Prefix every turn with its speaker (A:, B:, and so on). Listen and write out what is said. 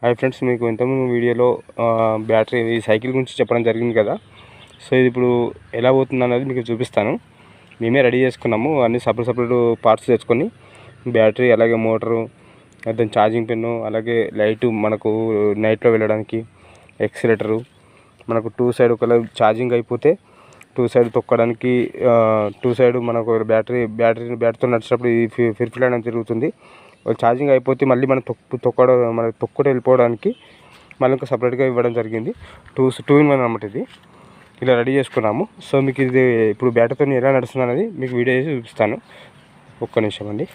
A: Hi friends, మీకు ఇంతకుముందు వీడియోలో బ్యాటరీ ఈ సైకిల్ గురించి చెప్పడం జరిగింది కదా. సో ఇది ఇప్పుడు ఎలా పోతుంది అనేది మీకు చూపిస్తాను. మేమే రెడీ చేసుకున్నాము, అన్ని సపరేట్ పార్ట్స్ తెచ్చుకొని బ్యాటరీ, అలాగే మోటరు, దాని ఛార్జింగ్ పిన్ను, అలాగే లైటు, మనకు నైట్లో వెళ్ళడానికి ఎక్సిలేటరు, మనకు టూ సైడ్ ఒకవేళ ఛార్జింగ్ అయిపోతే టూ సైడ్ తొక్కడానికి, టూ సైడ్ మనకు బ్యాటరీతో నడిచినప్పుడు ఈ ఫిర్ఫిల్ అనేది తిరుగుతుంది. ఛార్జింగ్ అయిపోతే మళ్ళీ మనం తొక్కడం వెళ్ళిపోవడానికి మళ్ళీ ఇంకా సపరేట్గా ఇవ్వడం జరిగింది. టూ ఇన్ వన్ అన్నమాట. ఇది ఇలా రెడీ చేసుకున్నాము. సో మీకు ఇది ఇప్పుడు బ్యాటరీతో ఎలా నడుస్తుంది అనేది మీకు వీడియో చేసి చూపిస్తాను. ఒక్క నిమిషం అండి.